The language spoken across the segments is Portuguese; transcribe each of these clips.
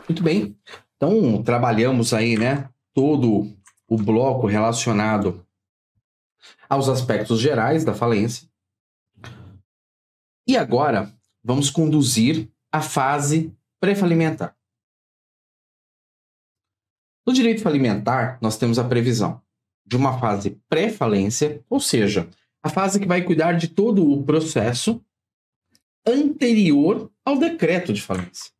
Muito bem. Então, trabalhamos aí, né, todo o bloco relacionado aos aspectos gerais da falência. E agora, vamos conduzir a fase pré-falimentar. No direito falimentar, nós temos a previsão de uma fase pré-falência, ou seja, a fase que vai cuidar de todo o processo anterior ao decreto de falência.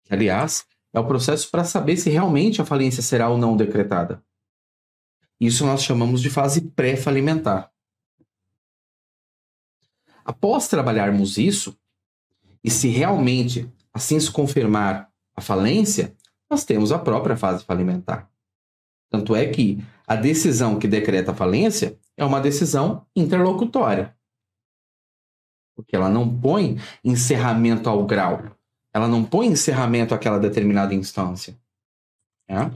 Que, aliás, é o processo para saber se realmente a falência será ou não decretada. Isso nós chamamos de fase pré-falimentar. Após trabalharmos isso, e se realmente assim se confirmar a falência, nós temos a própria fase falimentar. Tanto é que a decisão que decreta a falência é uma decisão interlocutória. Porque ela não põe encerramento ao grau. Ela não põe encerramento àquela determinada instância. Né?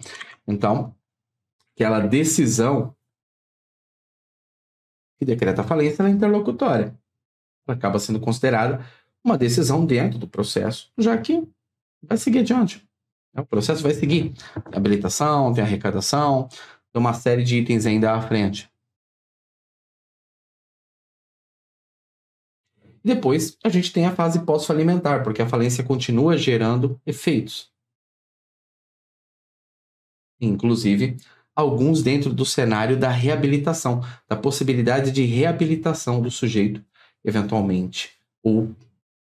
Então, aquela decisão que decreta a falência é interlocutória. Ela acaba sendo considerada uma decisão dentro do processo, já que vai seguir adiante. O processo vai seguir. Tem a habilitação, tem a arrecadação, tem uma série de itens ainda à frente. E depois a gente tem a fase pós-falimentar, porque a falência continua gerando efeitos. Inclusive, alguns dentro do cenário da reabilitação, da possibilidade de reabilitação do sujeito, eventualmente, ou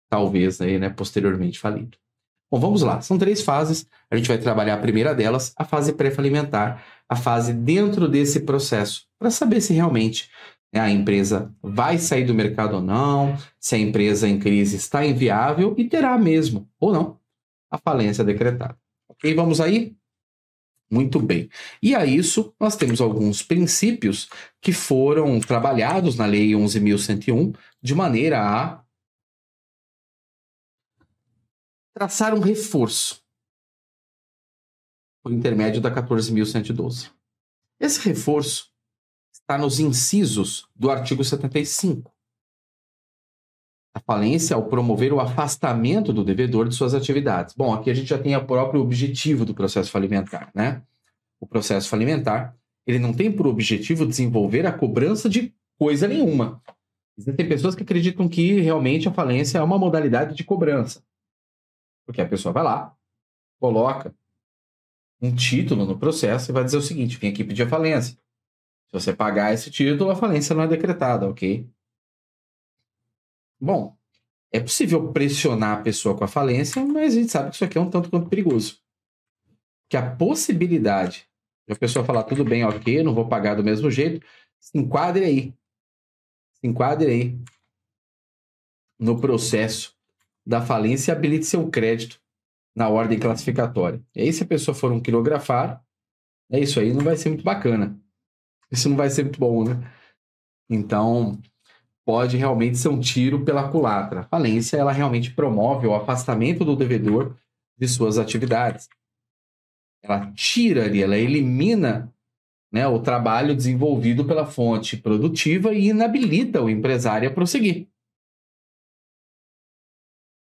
talvez aí, né, posteriormente falido. Bom, vamos lá. São 3 fases. A gente vai trabalhar a primeira delas, a fase pré-falimentar, a fase dentro desse processo, para saber se realmente, né, a empresa vai sair do mercado ou não, se a empresa em crise está inviável e terá mesmo, ou não, a falência decretada. Ok? Vamos aí? Muito bem. E a isso, nós temos alguns princípios que foram trabalhados na Lei 11.101 de maneira a traçar um reforço por intermédio da 14.112. Esse reforço está nos incisos do artigo 75. A falência ao promover o afastamento do devedor de suas atividades. Bom, aqui a gente já tem o próprio objetivo do processo falimentar, né? O processo falimentar, ele não tem por objetivo desenvolver a cobrança de coisa nenhuma. Existem pessoas que acreditam que realmente a falência é uma modalidade de cobrança. Porque a pessoa vai lá, coloca um título no processo e vai dizer o seguinte: vim aqui pedir a falência. Se você pagar esse título, a falência não é decretada, ok? Bom, é possível pressionar a pessoa com a falência, mas a gente sabe que isso aqui é um tanto quanto perigoso. Que a possibilidade de a pessoa falar, tudo bem, ok, não vou pagar do mesmo jeito, se enquadre aí. Se enquadre aí no processo da falência e habilite seu crédito na ordem classificatória. E aí, se a pessoa for um quirografar, isso aí não vai ser muito bacana. Isso não vai ser muito bom, né? Então, pode realmente ser um tiro pela culatra. A falência, ela realmente promove o afastamento do devedor de suas atividades. Ela tira ali, ela elimina, né, o trabalho desenvolvido pela fonte produtiva e inabilita o empresário a prosseguir.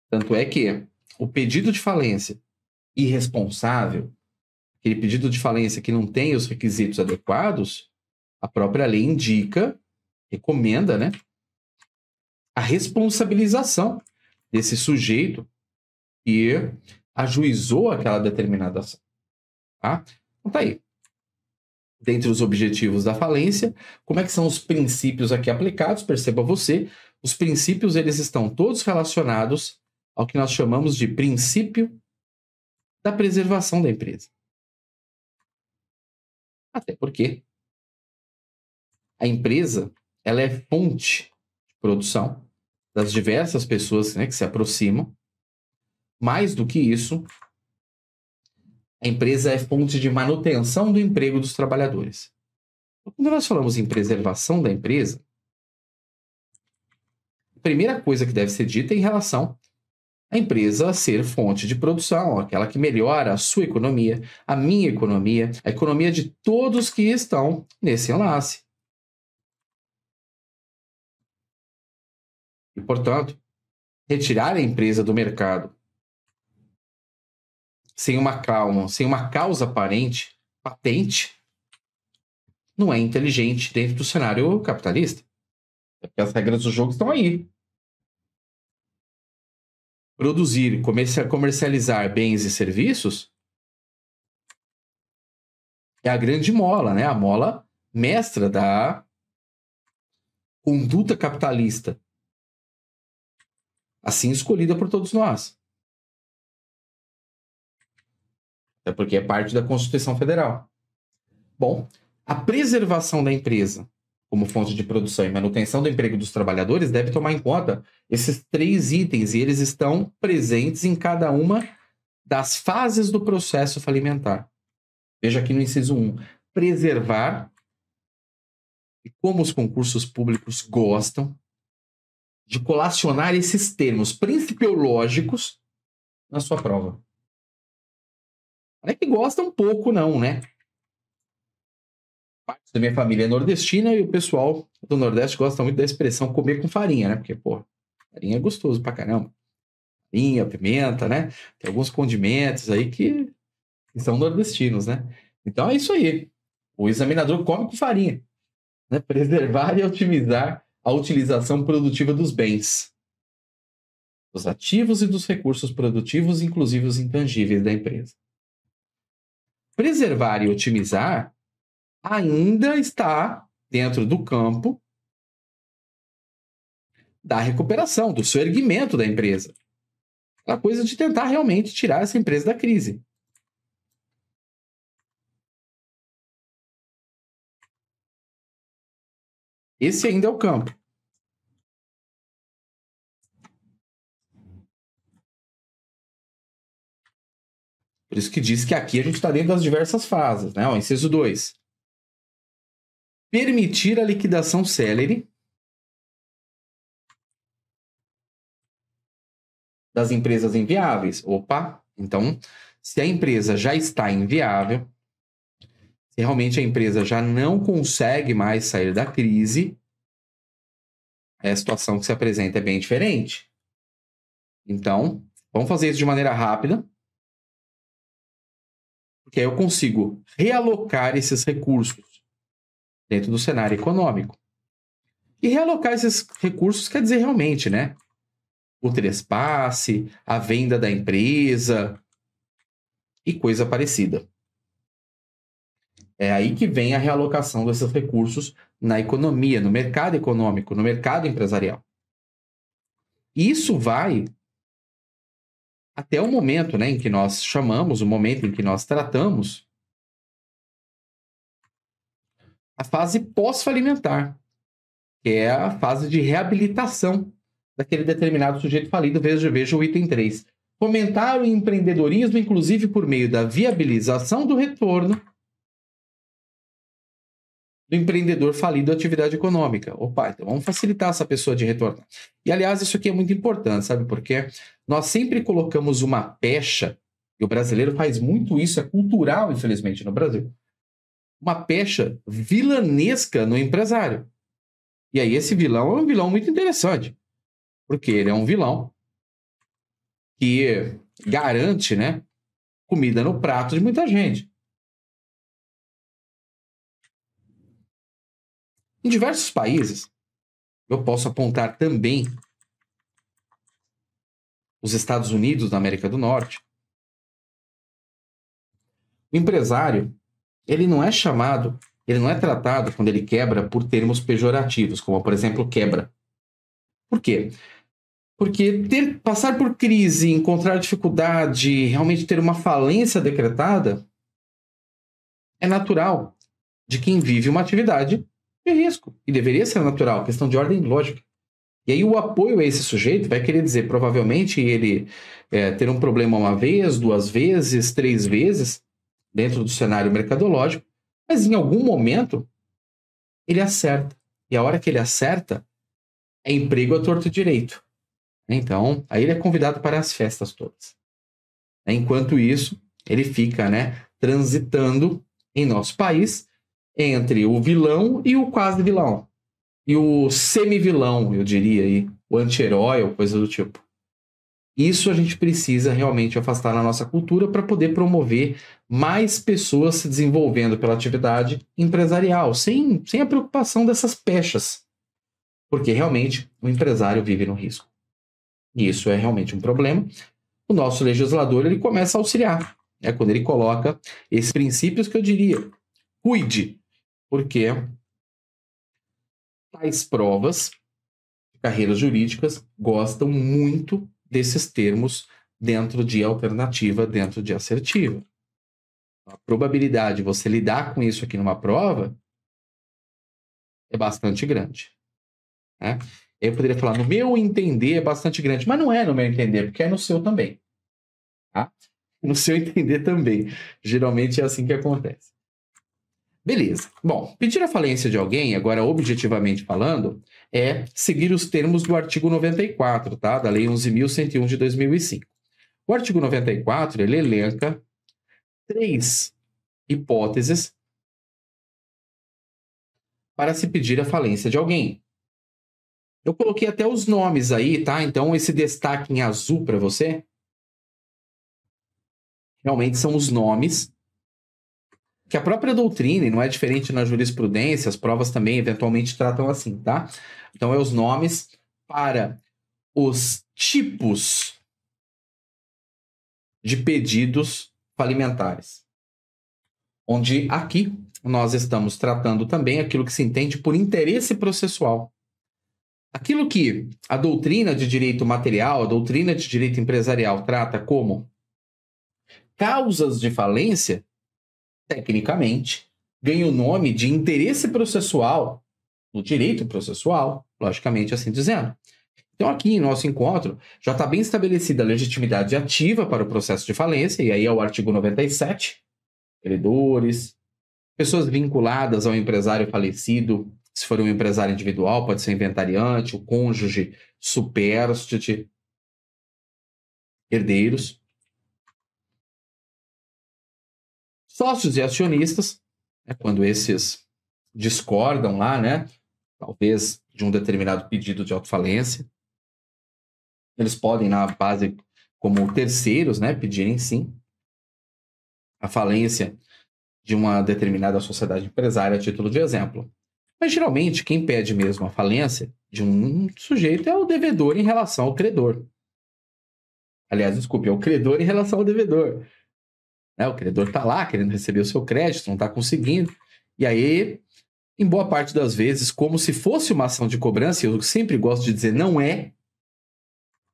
Tanto é que o pedido de falência irresponsável, aquele pedido de falência que não tem os requisitos adequados, a própria lei indica, recomenda, né, a responsabilização desse sujeito que ajuizou aquela determinada ação. Tá? Então tá aí. Dentre os objetivos da falência, como é que são os princípios aqui aplicados? Perceba você, os princípios eles estão todos relacionados ao que nós chamamos de princípio da preservação da empresa. Até porque a empresa ela é fonte de produção das diversas pessoas, né, que se aproximam. Mais do que isso, a empresa é fonte de manutenção do emprego dos trabalhadores. Quando nós falamos em preservação da empresa, a primeira coisa que deve ser dita é em relação à empresa ser fonte de produção, aquela que melhora a sua economia, a minha economia, a economia de todos que estão nesse enlace. E, portanto, retirar a empresa do mercado sem uma calma, sem uma causa aparente, patente, não é inteligente dentro do cenário capitalista. Porque as regras do jogo estão aí. Produzir, comercializar bens e serviços é a grande mola, né? A mola mestra da conduta capitalista, assim escolhida por todos nós. É porque é parte da Constituição Federal. Bom, a preservação da empresa como fonte de produção e manutenção do emprego dos trabalhadores deve tomar em conta esses 3 itens, e eles estão presentes em cada uma das fases do processo falimentar. Veja aqui no inciso 1. Preservar, e como os concursos públicos gostam de colacionar esses termos principiológicos na sua prova. Não é que gosta um pouco, não, né? Parte da minha família é nordestina e o pessoal do Nordeste gosta muito da expressão comer com farinha, né? Porque, pô, farinha é gostoso pra caramba. Farinha, pimenta, né? Tem alguns condimentos aí que são nordestinos, né? Então é isso aí. O examinador come com farinha, né? Preservar e otimizar a utilização produtiva dos bens, dos ativos e dos recursos produtivos, inclusive os intangíveis da empresa. Preservar e otimizar ainda está dentro do campo da recuperação, do seu erguimento da empresa. A coisa de tentar realmente tirar essa empresa da crise. Esse ainda é o campo. Por isso que diz que aqui a gente está dentro das diversas fases, né? O inciso 2. Permitir a liquidação célere das empresas inviáveis. Opa! Então, se a empresa já está inviável, se realmente a empresa já não consegue mais sair da crise, a situação que se apresenta é bem diferente. Então, vamos fazer isso de maneira rápida, porque aí eu consigo realocar esses recursos dentro do cenário econômico. E realocar esses recursos quer dizer realmente, né? O trespasse, a venda da empresa e coisa parecida. É aí que vem a realocação desses recursos na economia, no mercado econômico, no mercado empresarial. E isso vai até o momento, né, em que nós chamamos, o momento em que nós tratamos a fase pós-falimentar, que é a fase de reabilitação daquele determinado sujeito falido. Veja o item 3. Fomentar o empreendedorismo, inclusive por meio da viabilização do retorno do empreendedor falido à atividade econômica. Opa, então vamos facilitar essa pessoa de retorno. E, aliás, isso aqui é muito importante, sabe por quê? Nós sempre colocamos uma pecha, e o brasileiro faz muito isso, é cultural, infelizmente, no Brasil, uma pecha vilanesca no empresário. E aí esse vilão é um vilão muito interessante, porque ele é um vilão que garante, né, comida no prato de muita gente. Em diversos países, eu posso apontar também os Estados Unidos da América do Norte. O empresário, ele não é tratado quando ele quebra por termos pejorativos, como, por exemplo, quebra. Por quê? Porque passar por crise, encontrar dificuldade, realmente ter uma falência decretada, é natural de quem vive uma atividade de risco. E deveria ser natural, questão de ordem lógica. E aí o apoio a esse sujeito vai querer dizer, provavelmente, ele ter um problema uma vez, 2 vezes, 3 vezes, dentro do cenário mercadológico, mas em algum momento ele acerta. E a hora que ele acerta, é emprego a torto e direito. Então, aí ele é convidado para as festas todas. Enquanto isso, ele fica, né, transitando em nosso país entre o vilão e o quase vilão. E o semi-vilão, eu diria aí, o anti-herói ou coisa do tipo. Isso a gente precisa realmente afastar na nossa cultura para poder promover mais pessoas se desenvolvendo pela atividade empresarial, sem a preocupação dessas pechas. Porque realmente o empresário vive no risco. E isso é realmente um problema. O nosso legislador ele começa a auxiliar. É quando ele coloca esses princípios que eu diria. Cuide, porque tais provas, carreiras jurídicas, gostam muito desses termos dentro de alternativa, dentro de assertiva. A probabilidade de você lidar com isso aqui numa prova é bastante grande. Né? Eu poderia falar, no meu entender é bastante grande, mas não é no meu entender, porque é no seu também. Tá? No seu entender também. Geralmente é assim que acontece. Beleza. Bom, pedir a falência de alguém, agora objetivamente falando, é seguir os termos do artigo 94, tá? Da Lei 11.101 de 2005. O artigo 94, ele elenca 3 hipóteses para se pedir a falência de alguém. Eu coloquei até os nomes aí, tá? Então, esse destaque em azul para você, realmente são os nomes que a própria doutrina, e não é diferente na jurisprudência, as provas também eventualmente tratam assim, tá? Então, é os nomes para os tipos de pedidos falimentares. Onde aqui nós estamos tratando também aquilo que se entende por interesse processual. Aquilo que a doutrina de direito material, a doutrina de direito empresarial trata como causas de falência, tecnicamente, ganha o nome de interesse processual, no direito processual, logicamente assim dizendo. Então, aqui em nosso encontro, já está bem estabelecida a legitimidade ativa para o processo de falência, e aí é o artigo 97, credores, pessoas vinculadas ao empresário falecido, se for um empresário individual, pode ser inventariante, o cônjuge, supérstite, herdeiros, sócios e acionistas, quando esses discordam lá, né, talvez de um determinado pedido de autofalência, eles podem, na base, como terceiros, né, pedirem sim a falência de uma determinada sociedade empresária a título de exemplo. Mas, geralmente, quem pede mesmo a falência de um sujeito é o devedor em relação ao credor. Aliás, desculpe, é o credor em relação ao devedor. O credor está lá querendo receber o seu crédito, não está conseguindo. E aí, em boa parte das vezes, como se fosse uma ação de cobrança, eu sempre gosto de dizer não é,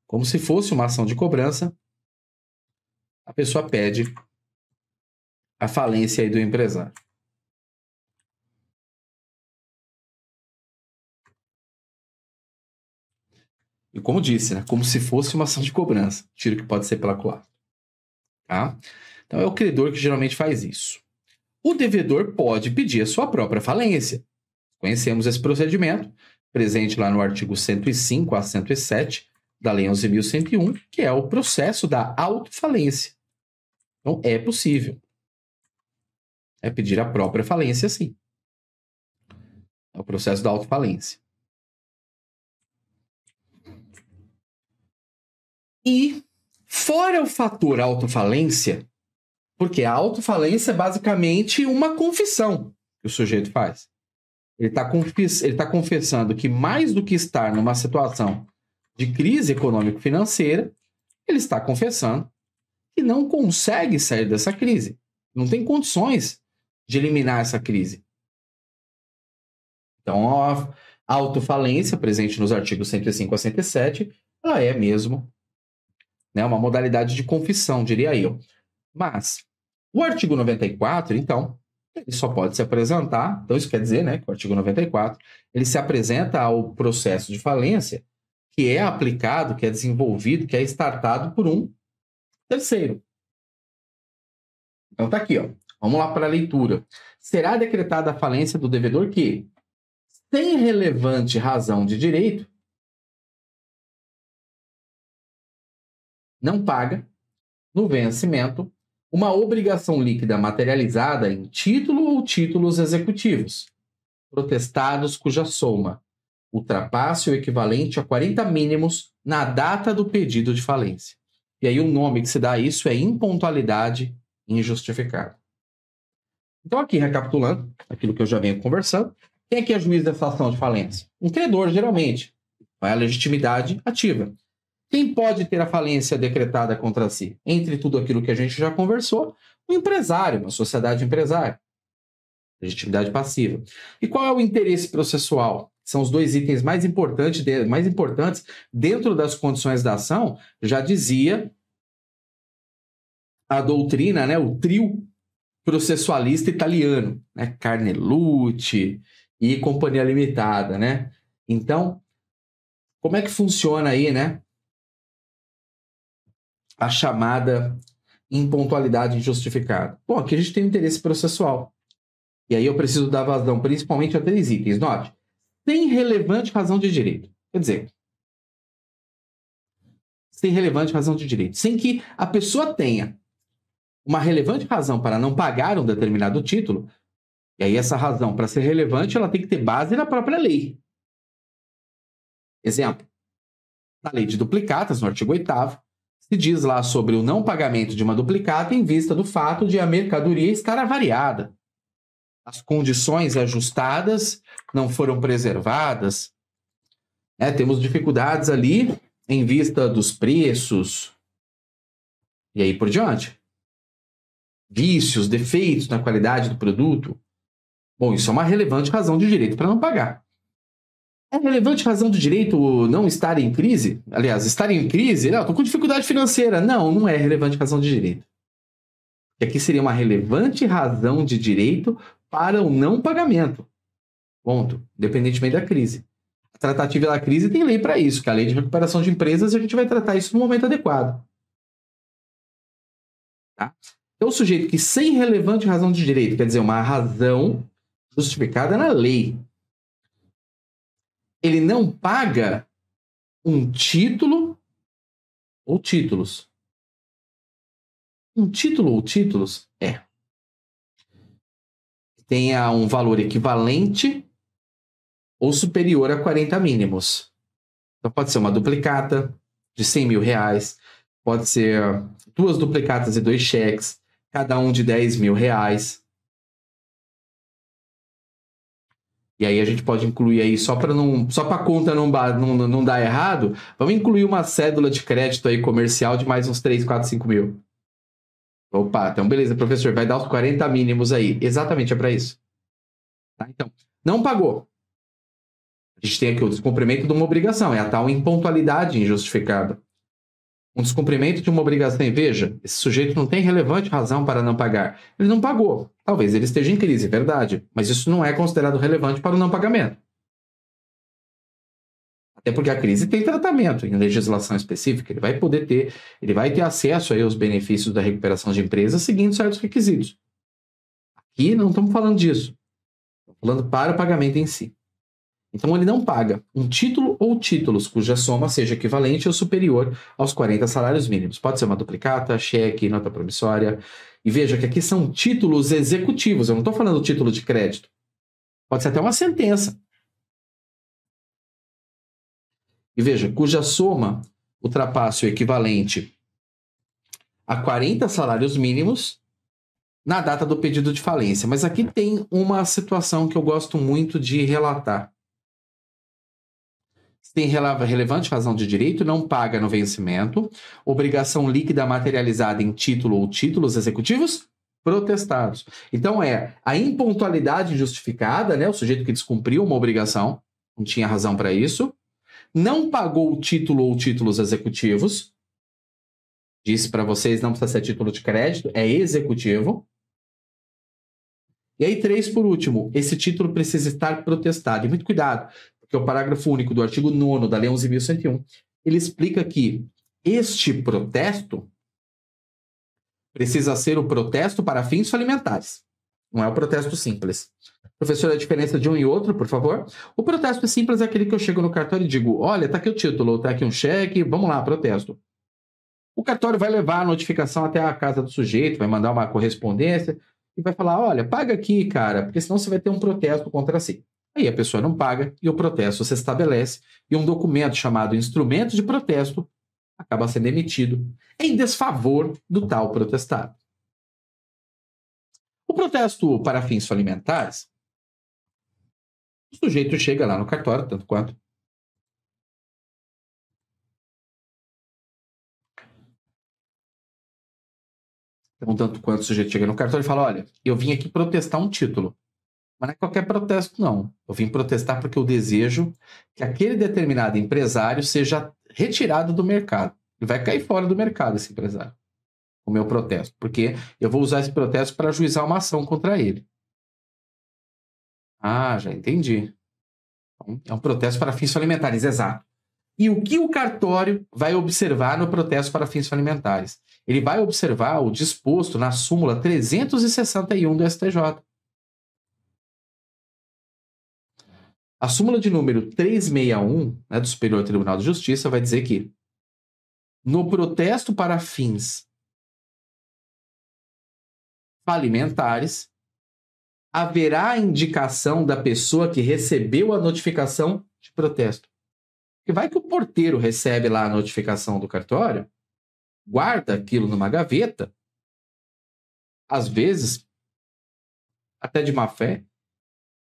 como se fosse uma ação de cobrança, a pessoa pede a falência aí do empresário. E como disse, né? Como se fosse uma ação de cobrança. Tiro que pode ser pela coata. Tá? Então é o credor que geralmente faz isso. O devedor pode pedir a sua própria falência. Conhecemos esse procedimento, presente lá no artigo 105 a 107 da Lei 11.101, que é o processo da autofalência. Então é possível. É pedir a própria falência, sim. É o processo da autofalência. E, fora o fator autofalência, porque a autofalência é basicamente uma confissão que o sujeito faz. Ele está confessando que, mais do que estar numa situação de crise econômico-financeira, ele está confessando que não consegue sair dessa crise. Não tem condições de eliminar essa crise. Então, a autofalência, presente nos artigos 105 a 107, ela é mesmo, né, uma modalidade de confissão, diria eu. Mas o artigo 94, então, ele só pode se apresentar, então isso quer dizer, né, que o artigo 94, ele se apresenta ao processo de falência que é aplicado, que é desenvolvido, que é startado por um terceiro. Então tá aqui, ó. Vamos lá para a leitura. Será decretada a falência do devedor que, sem relevante razão de direito, não paga, no vencimento, uma obrigação líquida materializada em título ou títulos executivos, protestados cuja soma ultrapasse o equivalente a 40 mínimos na data do pedido de falência. E aí o nome que se dá a isso é impontualidade injustificada. Então aqui, recapitulando aquilo que eu já venho conversando, quem é que é juiz dessa ação de falência? Um credor, geralmente. Vai a legitimidade ativa. Quem pode ter a falência decretada contra si? Entre tudo aquilo que a gente já conversou, um empresário, uma sociedade empresária. Legitimidade passiva. E qual é o interesse processual? São os dois itens mais importantes dentro das condições da ação. Já dizia a doutrina, né, o trio processualista italiano, né, Carnelucci e Companhia Limitada, né? Então, como é que funciona aí, né, a chamada impontualidade injustificada? Bom, aqui a gente tem o interesse processual. E aí eu preciso dar vazão principalmente a 3 itens. Note, sem relevante razão de direito. Quer dizer, sem relevante razão de direito. Sem que a pessoa tenha uma relevante razão para não pagar um determinado título, e aí essa razão, para ser relevante, ela tem que ter base na própria lei. Exemplo, na lei de duplicatas, no artigo 8º, se diz lá sobre o não pagamento de uma duplicata em vista do fato de a mercadoria estar avariada. As condições ajustadas não foram preservadas. Temos dificuldades ali em vista dos preços e aí por diante. Vícios, defeitos na qualidade do produto. Bom, isso é uma relevante razão de direito para não pagar. É relevante razão de direito não estar em crise? Aliás, estar em crise? Não, estou com dificuldade financeira. Não, não é relevante razão de direito. E aqui seria uma relevante razão de direito para o não pagamento. Ponto. Independentemente da crise. A tratativa da crise tem lei para isso, que é a lei de recuperação de empresas, e a gente vai tratar isso no momento adequado. Tá? Então, o sujeito que sem relevante razão de direito, quer dizer, uma razão justificada na lei, ele não paga um título ou títulos. Um título ou títulos tenha um valor equivalente ou superior a 40 mínimos. Então, pode ser uma duplicata de 100 mil reais, pode ser 2 duplicatas e 2 cheques, cada um de 10 mil reais. E aí a gente pode incluir aí, só para a conta não dar errado, vamos incluir uma cédula de crédito aí comercial de mais uns 3, 4, 5 mil. Opa, então beleza, professor, vai dar os 40 mínimos aí. Exatamente, é para isso. Tá? Então, não pagou. A gente tem aqui o descumprimento de uma obrigação, é a tal impontualidade injustificada. Um descumprimento de uma obrigação, veja, esse sujeito não tem relevante razão para não pagar. Ele não pagou. Talvez ele esteja em crise, verdade, mas isso não é considerado relevante para o não pagamento. Até porque a crise tem tratamento em legislação específica, ele vai ter acesso aí aos benefícios da recuperação de empresas seguindo certos requisitos. Aqui não estamos falando disso. Estamos falando para o pagamento em si. Então, ele não paga um título ou títulos cuja soma seja equivalente ou superior aos 40 salários mínimos. Pode ser uma duplicata, cheque, nota promissória. E veja que aqui são títulos executivos. Eu não estou falando título de crédito. Pode ser até uma sentença. E veja, cuja soma ultrapasse o equivalente a 40 salários mínimos na data do pedido de falência. Mas aqui tem uma situação que eu gosto muito de relatar. Se tem relevante razão de direito, não paga no vencimento, obrigação líquida materializada em título ou títulos executivos protestados. Então, a impontualidade injustificada, né? O sujeito que descumpriu uma obrigação, não tinha razão para isso, não pagou o título ou títulos executivos, disse para vocês, não precisa ser título de crédito, é executivo. E aí, 3, por último, esse título precisa estar protestado. E muito cuidado, porque o parágrafo único do artigo 9º da Lei 11.101, ele explica que este protesto precisa ser o protesto para fins falimentares. Não é o protesto simples. Professor, a diferença de um e outro, por favor? O protesto simples é aquele que eu chego no cartório e digo, olha, tá aqui o título, tá aqui um cheque, vamos lá, protesto. O cartório vai levar a notificação até a casa do sujeito, vai mandar uma correspondência e vai falar, olha, paga aqui, cara, porque senão você vai ter um protesto contra si. Aí a pessoa não paga e o protesto se estabelece e um documento chamado instrumento de protesto acaba sendo emitido em desfavor do tal protestado. O protesto para fins falimentares, o sujeito chega lá no cartório, tanto quanto o sujeito chega no cartório e fala, olha, eu vim aqui protestar um título. Mas não é qualquer protesto, não. Eu vim protestar porque eu desejo que aquele determinado empresário seja retirado do mercado. Ele vai cair fora do mercado, esse empresário. O meu protesto. Porque eu vou usar esse protesto para ajuizar uma ação contra ele. Ah, já entendi. Então, é um protesto para fins falimentares, exato. E o que o cartório vai observar no protesto para fins falimentares? Ele vai observar o disposto na súmula 361 do STJ. A súmula de número 361, né, do Superior Tribunal de Justiça, vai dizer que no protesto para fins falimentares, haverá indicação da pessoa que recebeu a notificação de protesto. Porque vai que o porteiro recebe lá a notificação do cartório, guarda aquilo numa gaveta, às vezes, até de má fé.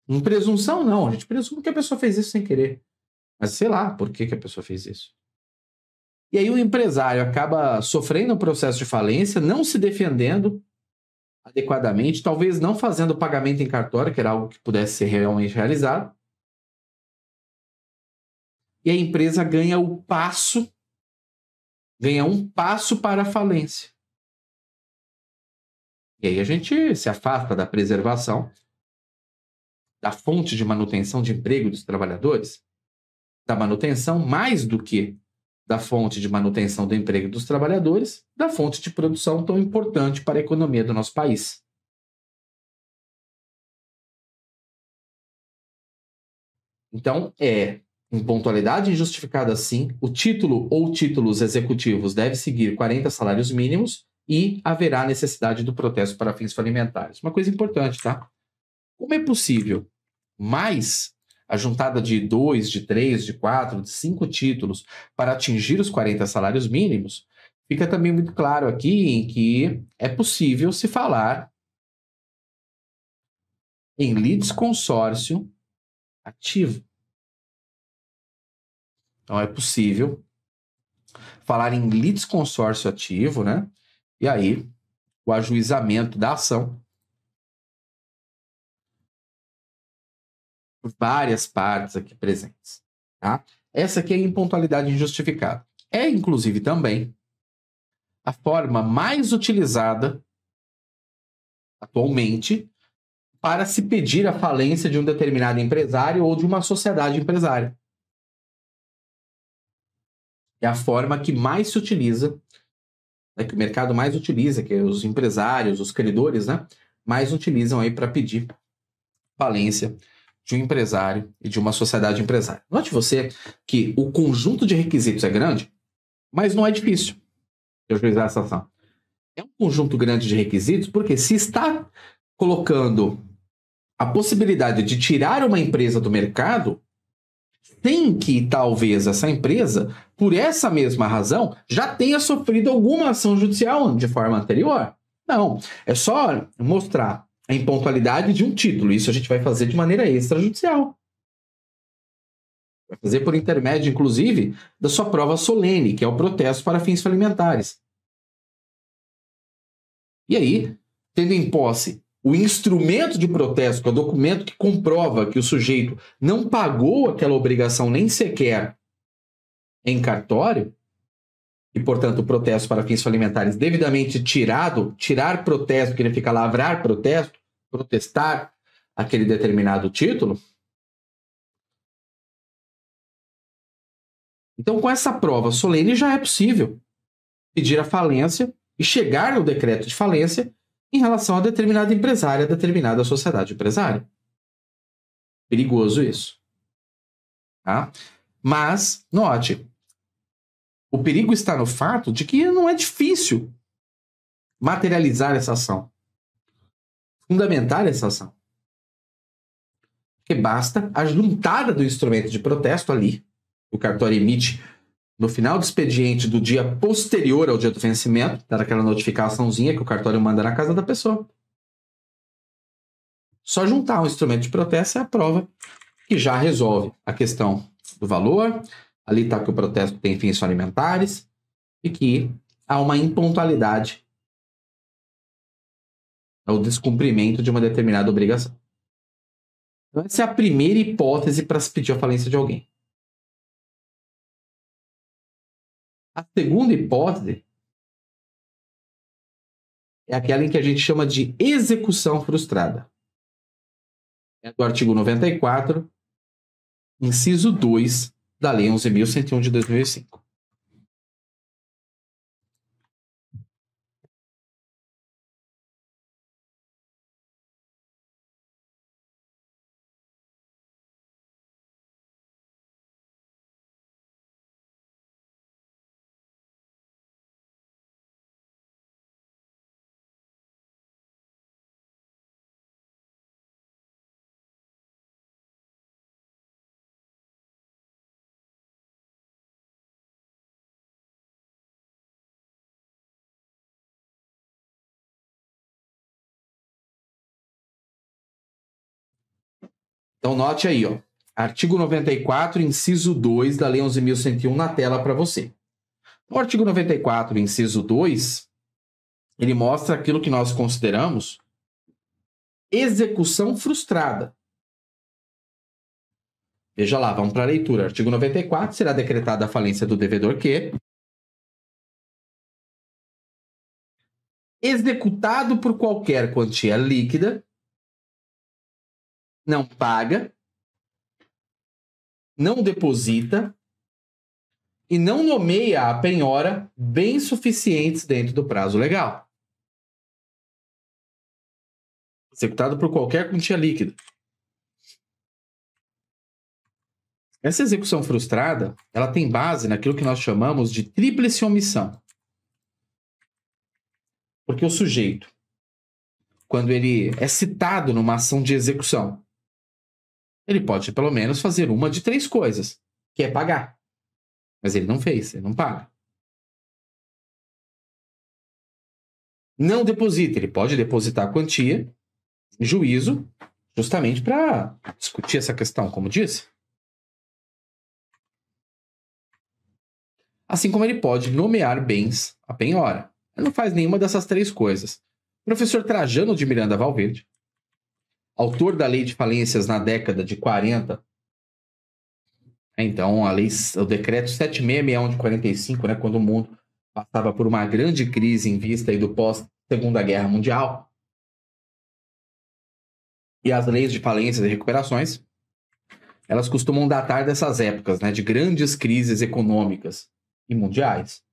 Em presunção, não. A gente presume que a pessoa fez isso sem querer. Mas sei lá por que a pessoa fez isso. E aí o empresário acaba sofrendo um processo de falência, não se defendendo adequadamente, talvez não fazendo o pagamento em cartório, que era algo que pudesse ser realmente realizado. E a empresa ganha um passo para a falência. E aí a gente se afasta da preservação da fonte de manutenção de emprego dos trabalhadores, da manutenção mais do que da fonte de manutenção do emprego dos trabalhadores, da fonte de produção tão importante para a economia do nosso país. Então, em pontualidade injustificada, sim, o título ou títulos executivos deve seguir 40 salários mínimos e haverá necessidade do protesto para fins falimentares. Uma coisa importante, tá? Como é possível mais a juntada de 2, de 3, de 4, de 5 títulos para atingir os 40 salários mínimos, fica também muito claro aqui em que é possível se falar em litisconsórcio ativo. Então, é possível falar em litisconsórcio ativo, né? E aí, o ajuizamento da ação por várias partes aqui presentes, tá? Essa aqui é a impontualidade injustificada. É, inclusive, também a forma mais utilizada atualmente para se pedir a falência de um determinado empresário ou de uma sociedade empresária. É a forma que mais se utiliza, né, que o mercado mais utiliza, que os empresários, os credores, né, mais utilizam aí para pedir falência de um empresário e de uma sociedade empresária. Note você que o conjunto de requisitos é grande, mas não é difícil de ajuizar essa ação. É um conjunto grande de requisitos porque se está colocando a possibilidade de tirar uma empresa do mercado, sem que talvez essa empresa, por essa mesma razão, já tenha sofrido alguma ação judicial de forma anterior. Não, é só mostrar a impontualidade de um título. Isso a gente vai fazer de maneira extrajudicial. Vai fazer por intermédio, inclusive, da sua prova solene, que é o protesto para fins falimentares. E aí, tendo em posse o instrumento de protesto, que é o documento que comprova que o sujeito não pagou aquela obrigação nem sequer em cartório, e, portanto, o protesto para fins falimentares devidamente tirar protesto, que significa lavrar protesto, protestar aquele determinado título. Então, com essa prova solene, já é possível pedir a falência e chegar no decreto de falência em relação a determinado empresário, a determinada sociedade empresária. Perigoso isso. Tá? Mas, note, o perigo está no fato de que não é difícil materializar essa ação, fundamentar essa ação. que basta a juntada do instrumento de protesto ali, o cartório emite no final do expediente do dia posterior ao dia do vencimento, dar aquela notificaçãozinha que o cartório manda na casa da pessoa. Só juntar um instrumento de protesto é a prova que já resolve a questão do valor. Ali está que o protesto tem fins alimentares e que há uma impontualidade ao descumprimento de uma determinada obrigação. Então, essa é a primeira hipótese para se pedir a falência de alguém. A segunda hipótese é aquela em que a gente chama de execução frustrada. É do artigo 94, inciso 2 da Lei 11.101 de 2005. Então, note aí, ó, artigo 94, inciso 2 da Lei 11.101 na tela para você. O artigo 94, inciso 2, ele mostra aquilo que nós consideramos execução frustrada. Veja lá, vamos para a leitura. Artigo 94, será decretada a falência do devedor que, executado por qualquer quantia líquida, não paga, não deposita e não nomeia a penhora bens suficientes dentro do prazo legal. Executado por qualquer quantia líquida. Essa execução frustrada, ela tem base naquilo que nós chamamos de tríplice omissão. Porque o sujeito, quando ele é citado numa ação de execução, ele pode pelo menos fazer uma de 3 coisas, que é pagar. Mas ele não fez, ele não paga. Não deposita, ele pode depositar a quantia em juízo, justamente para discutir essa questão, como disse. Assim como ele pode nomear bens à penhora. Ele não faz nenhuma dessas 3 coisas. O professor Trajano de Miranda Valverde, autor da lei de falências na década de 40, então o decreto 7661 de 45, né, quando o mundo passava por uma grande crise em vista aí do pós-Segunda Guerra Mundial, e as leis de falências e recuperações, elas costumam datar dessas épocas, né, de grandes crises econômicas e mundiais.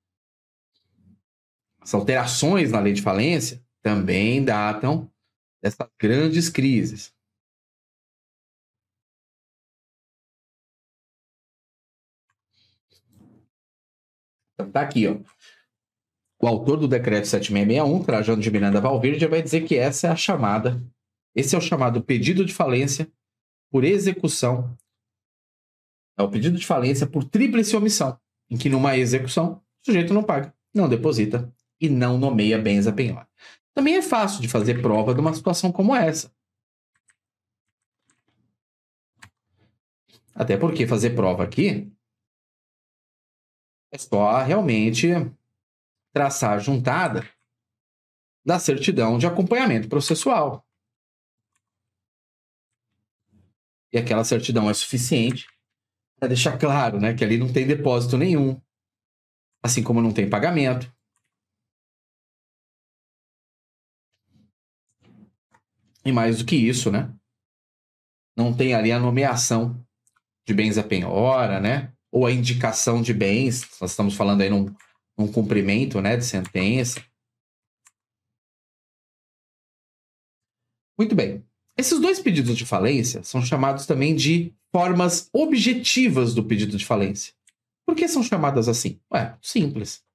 As alterações na lei de falência também datam dessas grandes crises. Então, tá aqui, ó. O autor do decreto 7661, Trajano de Miranda Valverde, vai dizer que esse é o chamado pedido de falência por execução. É o pedido de falência por tríplice omissão, em que numa execução o sujeito não paga, não deposita e não nomeia bens a penhora. Também é fácil de fazer prova de uma situação como essa. Até porque fazer prova aqui é só realmente traçar a juntada da certidão de acompanhamento processual. E aquela certidão é suficiente para deixar claro, né, que ali não tem depósito nenhum, assim como não tem pagamento. E mais do que isso, né, não tem ali a nomeação de bens a penhora, né, ou a indicação de bens. Nós estamos falando aí num cumprimento, né, de sentença. Muito bem. Esses 2 pedidos de falência são chamados também de formas objetivas do pedido de falência. Por que são chamadas assim? Simples.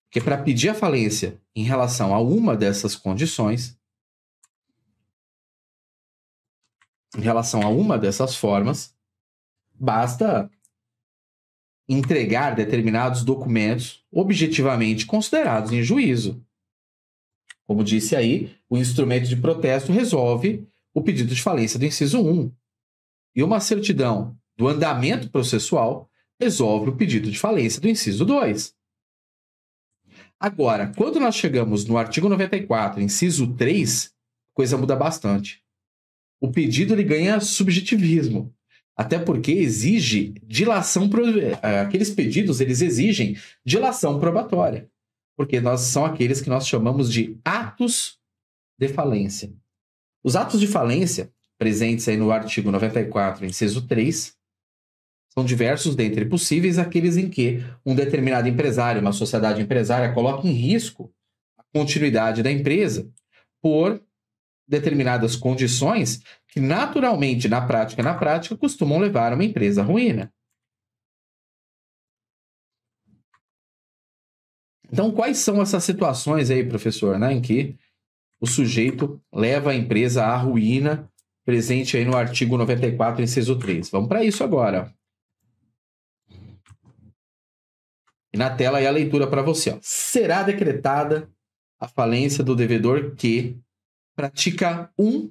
Porque para pedir a falência em relação a uma dessas condições, em relação a uma dessas formas, basta entregar determinados documentos objetivamente considerados em juízo. Como disse aí, o instrumento de protesto resolve o pedido de falência do inciso 1. E uma certidão do andamento processual resolve o pedido de falência do inciso 2. Agora, quando nós chegamos no artigo 94, inciso 3, a coisa muda bastante. O pedido ele ganha subjetivismo, até porque exige dilação, aqueles pedidos eles exigem dilação probatória, porque são aqueles que nós chamamos de atos de falência. Os atos de falência, presentes aí no artigo 94, inciso 3, são diversos dentre possíveis aqueles em que um determinado empresário, uma sociedade empresária, coloca em risco a continuidade da empresa por determinadas condições que naturalmente, na prática, costumam levar a uma empresa à ruína. Então, quais são essas situações aí, professor, né, em que o sujeito leva a empresa à ruína, presente aí no artigo 94, inciso 3? Vamos para isso agora. E na tela aí a leitura para você. Ó. Será decretada a falência do devedor que pratica um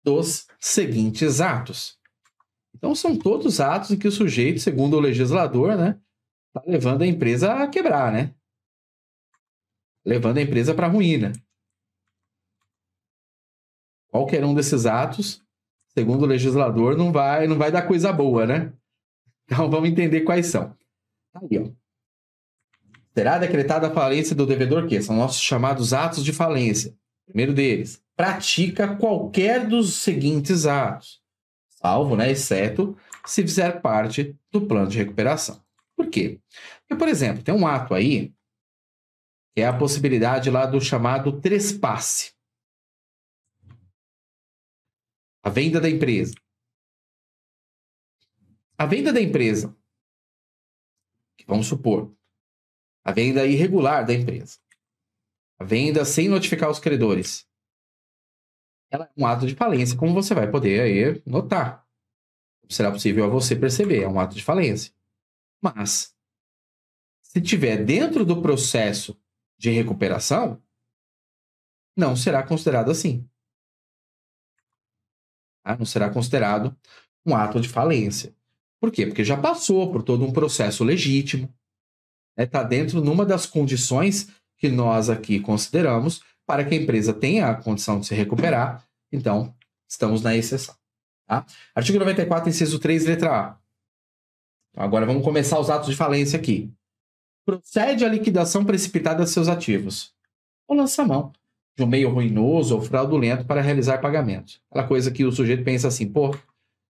dos seguintes atos. Então, são todos atos em que o sujeito, segundo o legislador, né, está levando a empresa a quebrar, né? Levando a empresa para a ruína. Qualquer um desses atos, segundo o legislador, não vai dar coisa boa, né? Então, vamos entender quais são. Aí, ó. Será decretada a falência do devedor que são nossos chamados atos de falência. Primeiro deles, pratica qualquer dos seguintes atos, salvo, né, exceto se fizer parte do plano de recuperação. Por quê? Porque, por exemplo, tem um ato aí que é a possibilidade lá do chamado trespasse. A venda da empresa. A venda da empresa, que vamos supor, a venda irregular da empresa, a venda sem notificar os credores, ela é um ato de falência, como você vai poder aí notar. Será possível a você perceber, é um ato de falência. Mas, se tiver dentro do processo de recuperação, não será considerado assim. Tá? Não será considerado um ato de falência. Por quê? Porque já passou por todo um processo legítimo. Está dentro numa das condições que nós aqui consideramos para que a empresa tenha a condição de se recuperar. Então, estamos na exceção. Tá? Artigo 94, inciso 3, letra A. Então, agora vamos começar os atos de falência aqui. Procede à liquidação precipitada de seus ativos. Ou lança a mão de um meio ruinoso ou fraudulento para realizar pagamentos. Aquela coisa que o sujeito pensa assim, pô,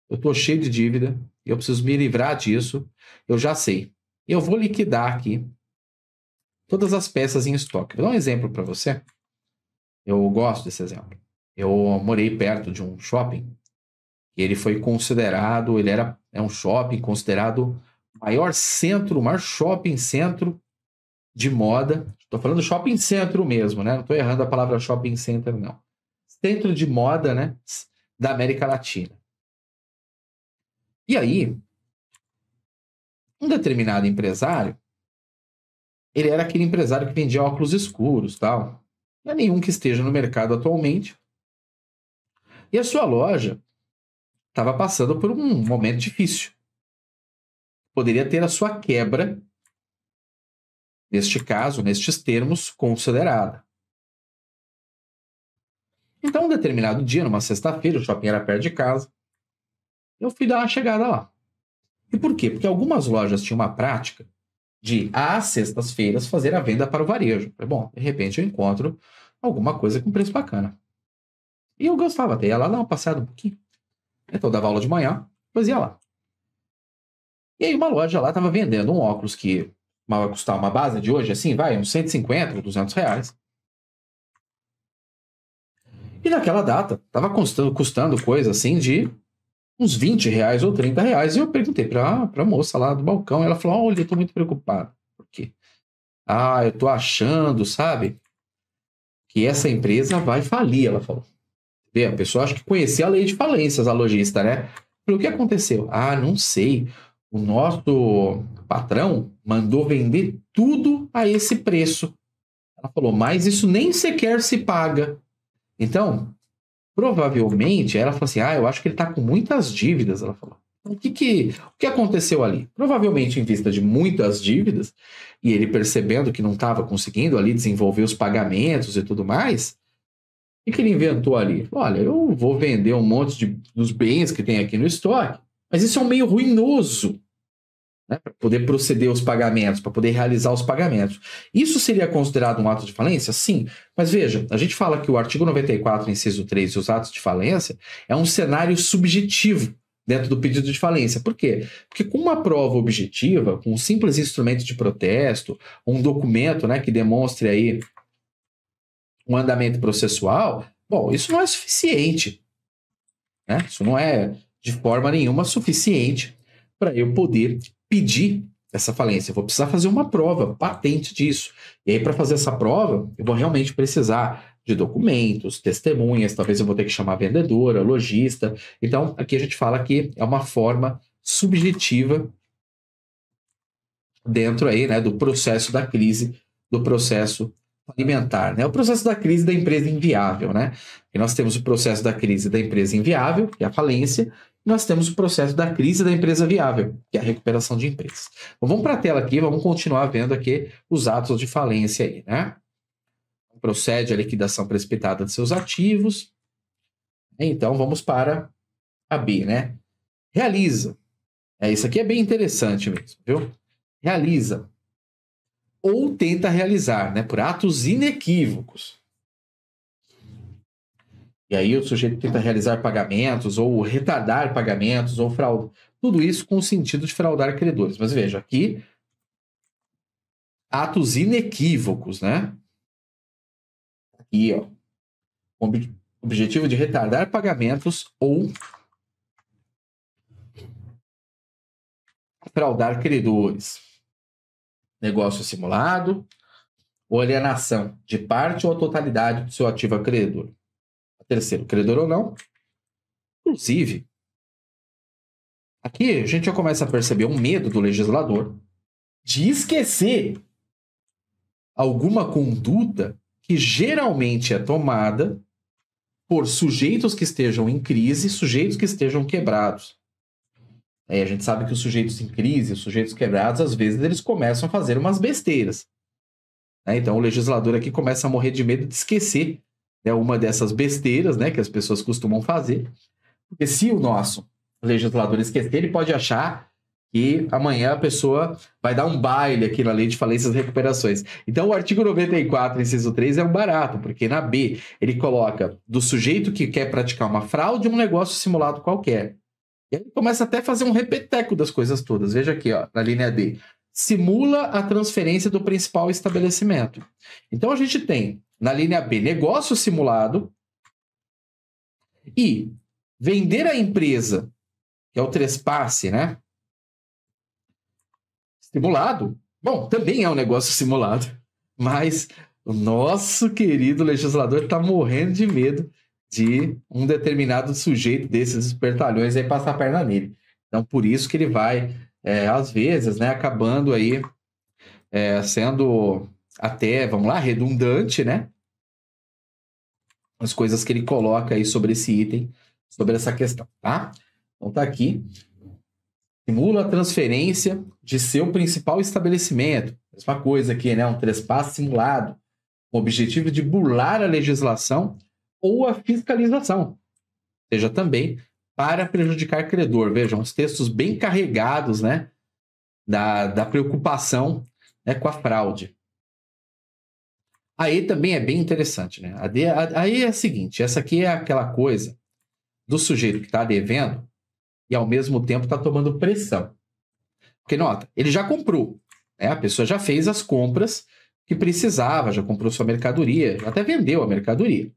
eu estou cheio de dívida, eu preciso me livrar disso, eu já sei. Eu vou liquidar aqui todas as peças em estoque. Vou dar um exemplo para você. Eu gosto desse exemplo. Eu morei perto de um shopping e ele foi considerado, é um shopping considerado o maior shopping centro de moda. Estou falando shopping centro mesmo, né? Não estou errando a palavra shopping center, não. Centro de moda, né? Da América Latina. E aí, um determinado empresário, ele era aquele empresário que vendia óculos escuros, tal. Não é nenhum que esteja no mercado atualmente. E a sua loja estava passando por um momento difícil. Poderia ter a sua quebra, neste caso, nestes termos, considerada. Então, um determinado dia, numa sexta-feira, o shopping era perto de casa, eu fui dar uma chegada lá. E por quê? Porque algumas lojas tinham uma prática de, às sextas-feiras, fazer a venda para o varejo. Bom, de repente eu encontro alguma coisa com preço bacana. E eu gostava, até ia lá dar uma passeada um pouquinho. Então eu dava aula de manhã, depois ia lá. E aí uma loja lá estava vendendo um óculos que vai custar uma base de hoje, assim, vai, uns 150 ou 200 reais. E naquela data, estava custando coisa assim de uns 20 reais ou 30 reais. E eu perguntei para a moça lá do balcão, ela falou, olha, eu estou muito preocupado. Por quê? Eu estou achando, sabe, que essa empresa vai falir, ela falou. Vê, a pessoa acha que conhecia a lei de falências, a lojista, né? O que aconteceu? Ah, não sei. O nosso patrão mandou vender tudo a esse preço. Ela falou, mas isso nem sequer se paga. Então, provavelmente, ela falou assim, eu acho que ele está com muitas dívidas, ela falou. O que aconteceu ali? Provavelmente, em vista de muitas dívidas, e ele percebendo que não estava conseguindo ali desenvolver os pagamentos e tudo mais, o que ele inventou ali? Olha, eu vou vender um monte dos bens que tem aqui no estoque, mas isso é um meio ruinoso, né, para poder proceder aos pagamentos, para poder realizar os pagamentos. Isso seria considerado um ato de falência? Sim. Mas veja, a gente fala que o artigo 94, inciso 3, e os atos de falência é um cenário subjetivo dentro do pedido de falência. Por quê? Porque com uma prova objetiva, com um simples instrumento de protesto, um documento, né, que demonstre aí um andamento processual, bom, isso não é suficiente, né? Isso não é de forma nenhuma suficiente para eu poder pedir essa falência. Eu vou precisar fazer uma prova patente disso. E aí, para fazer essa prova, eu vou realmente precisar de documentos, testemunhas, talvez eu vou ter que chamar a vendedora, lojista. Então, aqui a gente fala que é uma forma subjetiva dentro aí, né, do processo da crise, do processo alimentar, né? O processo da crise da empresa inviável, né? E nós temos o processo da crise da empresa inviável, que é a falência, e nós temos o processo da crise da empresa viável, que é a recuperação de empresas. Então, vamos para a tela aqui, vamos continuar vendo aqui os atos de falência aí, né? Procede a liquidação precipitada de seus ativos. Então, vamos para a B, né? Realiza. Isso aqui é bem interessante mesmo, viu? Realiza ou tenta realizar, né, por atos inequívocos. E aí o sujeito tenta realizar pagamentos, ou retardar pagamentos, ou fraudar. Tudo isso com o sentido de fraudar credores. Mas veja, aqui, atos inequívocos, né? Aqui, ó. Objetivo de retardar pagamentos ou fraudar credores. Negócio simulado, ou alienação de parte ou a totalidade do seu ativo a credor. Terceiro, credor ou não. Inclusive, aqui a gente já começa a perceber um medo do legislador de esquecer alguma conduta que geralmente é tomada por sujeitos que estejam em crise, sujeitos que estejam quebrados. A gente sabe que os sujeitos em crise, os sujeitos quebrados, às vezes eles começam a fazer umas besteiras. Então o legislador aqui começa a morrer de medo de esquecer, né, uma dessas besteiras, né, que as pessoas costumam fazer. Porque se o nosso legislador esquecer, ele pode achar que amanhã a pessoa vai dar um baile aqui na lei de falências e recuperações. Então, o artigo 94, inciso 3, é um barato, porque na B ele coloca do sujeito que quer praticar uma fraude um negócio simulado qualquer. E aí ele começa até a fazer um repeteco das coisas todas. Veja aqui, ó, na linha D. Simula a transferência do principal estabelecimento. Então, a gente tem, na linha B, negócio simulado e vender a empresa, que é o trespasse, né? Simulado. Bom, também é um negócio simulado. Mas o nosso querido legislador está morrendo de medo de um determinado sujeito desses espertalhões aí passar a perna nele. Então, por isso que ele vai, às vezes, né, acabando aí sendo até, vamos lá, redundante, né? As coisas que ele coloca aí sobre esse item, sobre essa questão, tá? Então, tá aqui. Simula a transferência de seu principal estabelecimento. Mesma coisa aqui, né? Um trespasse simulado, com o objetivo de burlar a legislação ou a fiscalização. Seja também para prejudicar credor. Vejam, uns textos bem carregados, né? Da preocupação, né, com a fraude. Aí também é bem interessante, né? Aí é a seguinte, essa aqui é aquela coisa do sujeito que está devendo e ao mesmo tempo está tomando pressão. Porque, nota, ele já comprou, né? A pessoa já fez as compras que precisava, já comprou sua mercadoria, já até vendeu a mercadoria.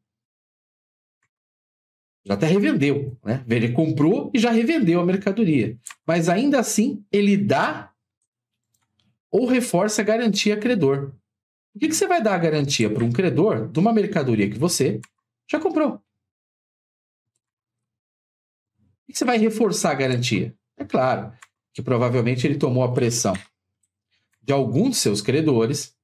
Já até revendeu, né? Ele comprou e já revendeu a mercadoria. Mas ainda assim, ele dá ou reforça a garantia a credor. Por que você vai dar a garantia para um credor de uma mercadoria que você já comprou? que você vai reforçar a garantia? É claro que provavelmente ele tomou a pressão de algum de seus credores,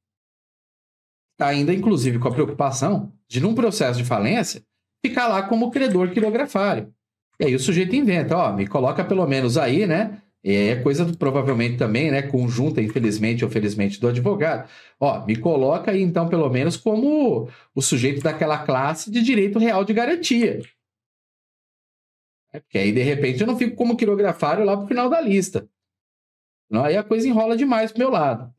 ainda inclusive com a preocupação de, num processo de falência, ficar lá como credor quirografário. E aí o sujeito inventa, ó, me coloca pelo menos aí, né? É coisa provavelmente também, né? Conjunta, infelizmente ou felizmente, do advogado. Ó, me coloca aí então pelo menos como o sujeito daquela classe de direito real de garantia. Porque aí de repente eu não fico como quirografário lá pro final da lista. Não, aí a coisa enrola demais pro meu lado.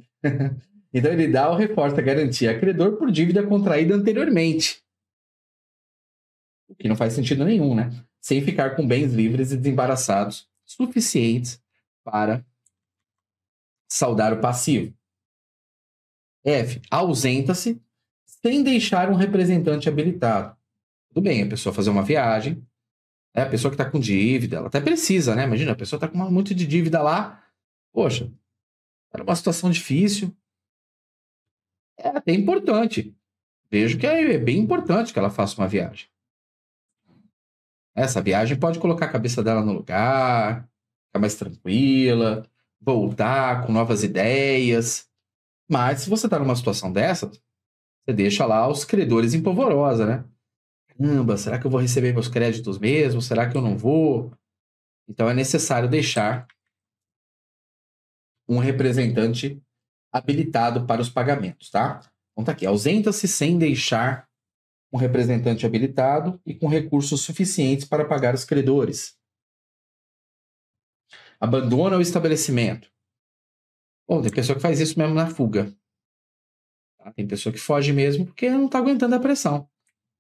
Então ele dá ou reforça a garantia a credor por dívida contraída anteriormente. O que não faz sentido nenhum, né? Sem ficar com bens livres e desembaraçados suficientes para saldar o passivo. F. Ausenta-se sem deixar um representante habilitado. Tudo bem, a pessoa fazer uma viagem, a pessoa que está com dívida, ela até precisa, né? Imagina, a pessoa está com muito de dívida lá, poxa, está numa situação difícil. É até importante. Vejo que é bem importante que ela faça uma viagem. Essa viagem pode colocar a cabeça dela no lugar, ficar mais tranquila, voltar com novas ideias. Mas se você está numa situação dessa, você deixa lá os credores em polvorosa, né? Caramba, será que eu vou receber meus créditos mesmo? Será que eu não vou? Então é necessário deixar um representante habilitado para os pagamentos, tá? Então tá aqui, ausenta-se sem deixar um representante habilitado e com recursos suficientes para pagar os credores. Abandona o estabelecimento. Bom, tem pessoa que faz isso mesmo na fuga. Tá? Tem pessoa que foge mesmo porque não está aguentando a pressão.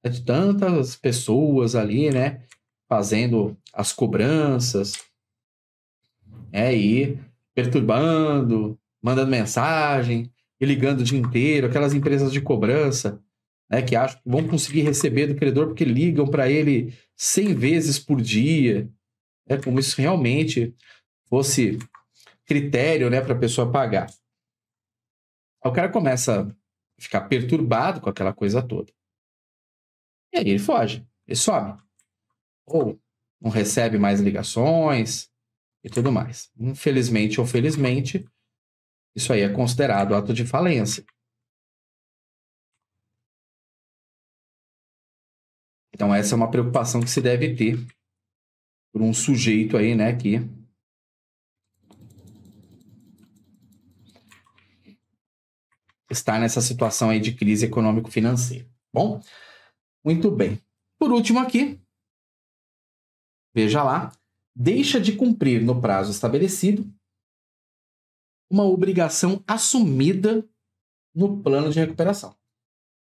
É de tantas pessoas ali, né? Fazendo as cobranças, e perturbando, mandando mensagem, e ligando o dia inteiro, aquelas empresas de cobrança, né, que acham que vão conseguir receber do credor porque ligam para ele 100 vezes por dia. É como se isso realmente fosse critério, né, para a pessoa pagar. Aí o cara começa a ficar perturbado com aquela coisa toda. E aí ele foge, ele some. Ou não recebe mais ligações e tudo mais. Infelizmente ou felizmente, isso aí é considerado ato de falência. Então essa é uma preocupação que se deve ter por um sujeito aí, né, que está nessa situação aí de crise econômico-financeira. Bom, muito bem. Por último aqui, veja lá, deixa de cumprir no prazo estabelecido uma obrigação assumida no plano de recuperação.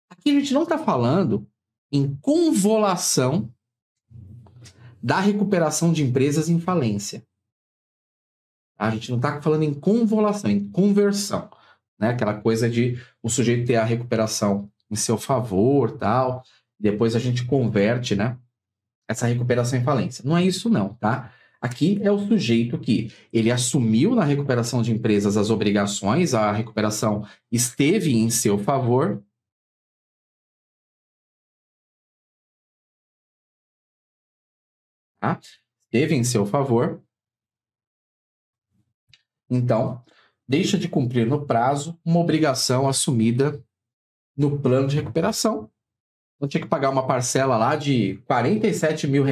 Aqui a gente não está falando em convolução da recuperação de empresas em falência. A gente não está falando em convolução, em conversão, né? Aquela coisa de o sujeito ter a recuperação em seu favor, tal, depois a gente converte, né, essa recuperação em falência. Não é isso não, tá? Aqui é o sujeito que ele assumiu na recuperação de empresas as obrigações, a recuperação esteve em seu favor. Tá? Esteve em seu favor. Então, deixa de cumprir no prazo uma obrigação assumida no plano de recuperação. Então, tinha que pagar uma parcela lá de R$47 mil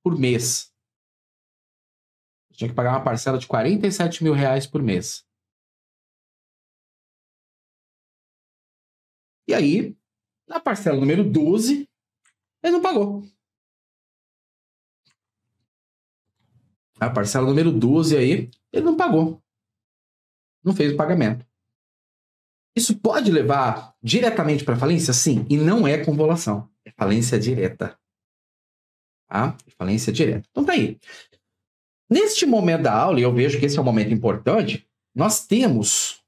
por mês. Tinha que pagar uma parcela de R$47 mil por mês. E aí, na parcela número 12, ele não pagou. A parcela número 12 aí, ele não pagou. Não fez o pagamento. Isso pode levar diretamente para falência? Sim, e não é convolução. É falência direta. Tá? Falência direta. Então tá aí. Neste momento da aula, e eu vejo que esse é um momento importante, nós temos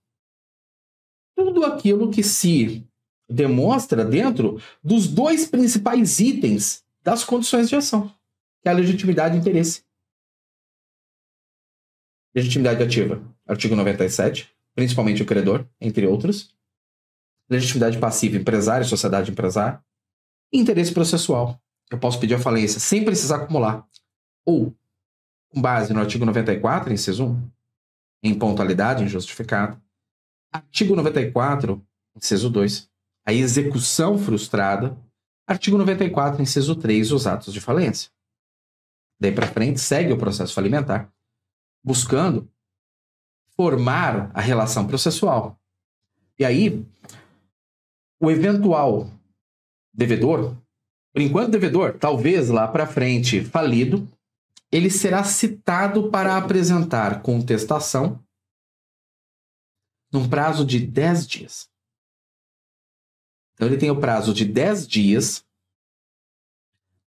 tudo aquilo que se demonstra dentro dos dois principais itens das condições de ação, que é a legitimidade e interesse. Legitimidade ativa, artigo 97, principalmente o credor, entre outros. Legitimidade passiva, empresário, sociedade empresária. E interesse processual. Eu posso pedir a falência sem precisar acumular. ou com base no artigo 94, inciso 1, em pontualidade injustificada. Artigo 94, inciso 2, a execução frustrada. Artigo 94, inciso 3, os atos de falência. Daí para frente, segue o processo falimentar, buscando formar a relação processual. E aí, o eventual devedor, por enquanto devedor, talvez lá para frente falido, ele será citado para apresentar contestação num prazo de 10 dias. Então, ele tem o prazo de 10 dias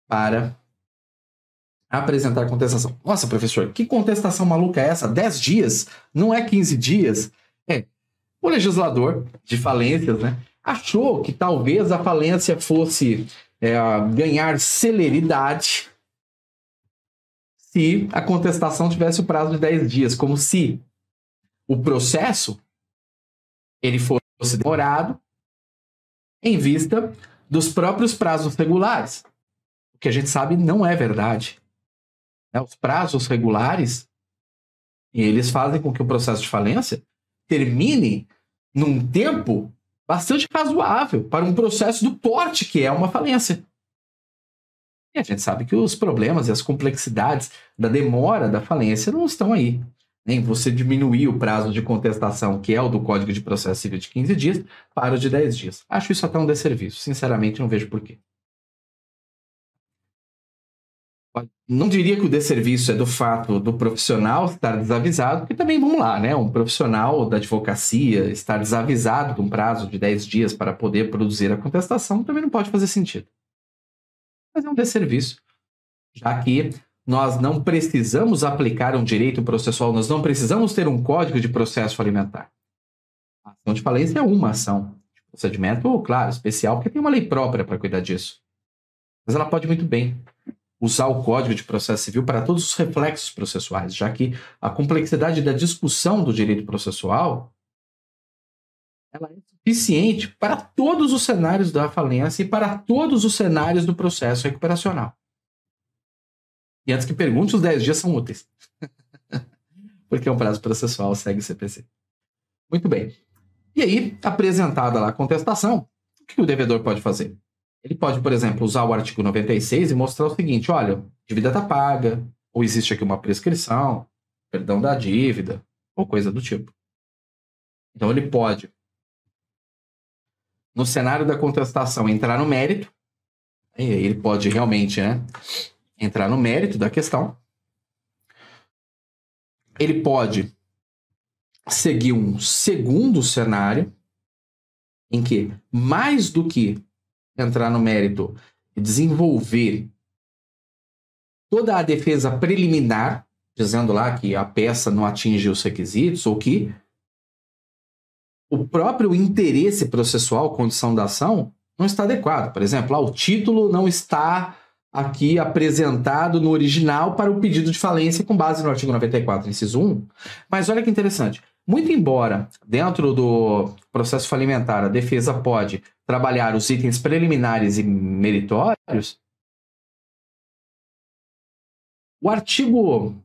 para apresentar contestação. Nossa, professor, que contestação maluca é essa? 10 dias? Não é 15 dias? O legislador de falências, né, achou que talvez a falência fosse ganhar celeridade se a contestação tivesse o prazo de 10 dias, como se o processo ele fosse demorado em vista dos próprios prazos regulares. O que a gente sabe não é verdade. Os prazos regulares, eles fazem com que o processo de falência termine num tempo bastante razoável para um processo do porte que é uma falência. E a gente sabe que os problemas e as complexidades da demora da falência não estão aí. Nem você diminuir o prazo de contestação, que é o do Código de Processo Civil de 15 dias, para o de 10 dias. Acho isso até um desserviço. Sinceramente, não vejo porquê. Não diria que o desserviço é do fato do profissional estar desavisado, porque também, vamos lá, né? Um profissional da advocacia estar desavisado de um prazo de 10 dias para poder produzir a contestação também não pode fazer sentido. Mas é um desserviço, já que nós não precisamos aplicar um direito processual, nós não precisamos ter um código de processo alimentar. A ação de falência é uma ação de procedimento, claro, especial, porque tem uma lei própria para cuidar disso. Mas ela pode muito bem usar o Código de Processo Civil para todos os reflexos processuais, já que a complexidade da discussão do direito processual ela é suficiente para todos os cenários da falência e para todos os cenários do processo recuperacional. E antes que pergunte, os 10 dias são úteis. Porque é um prazo processual, segue o CPC. Muito bem. E aí, apresentada lá a contestação, o que o devedor pode fazer? Ele pode, por exemplo, usar o artigo 96 e mostrar o seguinte: olha, a dívida está paga, ou existe aqui uma prescrição, perdão da dívida, ou coisa do tipo. Então, ele pode, no cenário da contestação, entrar no mérito, e aí ele pode realmente, entrar no mérito da questão. Ele pode seguir um segundo cenário, em que, mais do que entrar no mérito e desenvolver toda a defesa preliminar, dizendo lá que a peça não atinge os requisitos, ou que o próprio interesse processual, condição da ação, não está adequado. Por exemplo, o título não está aqui apresentado no original para o pedido de falência com base no artigo 94, inciso 1. Mas olha que interessante. Muito embora, dentro do processo falimentar, a defesa pode trabalhar os itens preliminares e meritórios, o artigo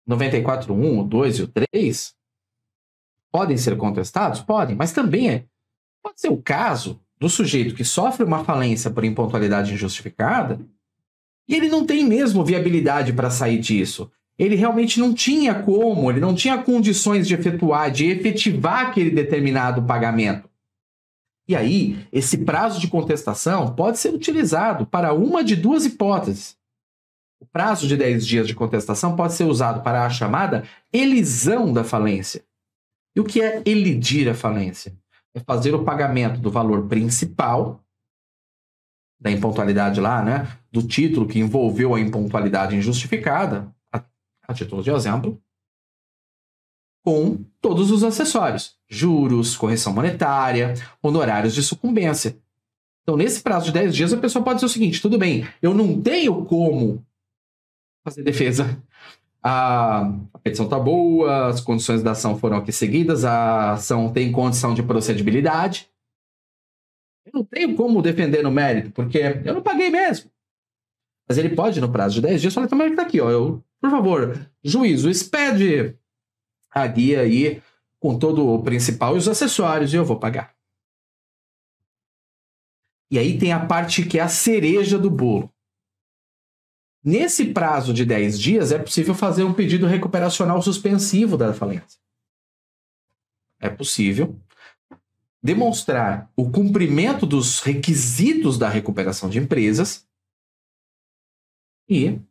94.1, o 2 e o 3 podem ser contestados? Podem, mas também pode ser o caso do sujeito que sofre uma falência por impontualidade injustificada e ele não tem mesmo viabilidade para sair disso. Ele realmente não tinha como, ele não tinha condições de efetivar aquele determinado pagamento. E aí, esse prazo de contestação pode ser utilizado para uma de duas hipóteses. O prazo de 10 dias de contestação pode ser usado para a chamada elisão da falência. E o que é elidir a falência? É fazer o pagamento do valor principal da impontualidade lá, do título que envolveu a impontualidade injustificada, a título de exemplo, com todos os acessórios, juros, correção monetária, honorários de sucumbência. Então, nesse prazo de 10 dias, a pessoa pode dizer o seguinte: tudo bem, eu não tenho como fazer defesa. A petição está boa, as condições da ação foram aqui seguidas, a ação tem condição de procedibilidade. Eu não tenho como defender no mérito, porque eu não paguei mesmo. Mas ele pode, no prazo de 10 dias, falar, também tá aqui, ó, por favor, juízo, expede a guia aí com todo o principal e os acessórios e eu vou pagar. E aí tem a parte que é a cereja do bolo. Nesse prazo de 10 dias, é possível fazer um pedido recuperacional suspensivo da falência. É possível demonstrar o cumprimento dos requisitos da recuperação de empresas e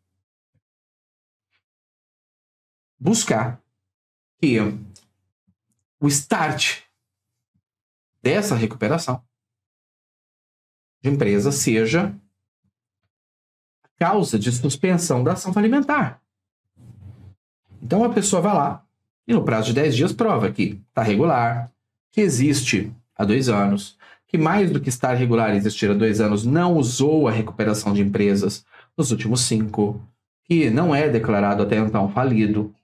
buscar que o start dessa recuperação de empresa seja a causa de suspensão da ação falimentar. Então a pessoa vai lá e no prazo de 10 dias prova que está regular, que existe há 2 anos, que mais do que estar regular e existir há 2 anos não usou a recuperação de empresas nos últimos 5, que não é declarado até então falido,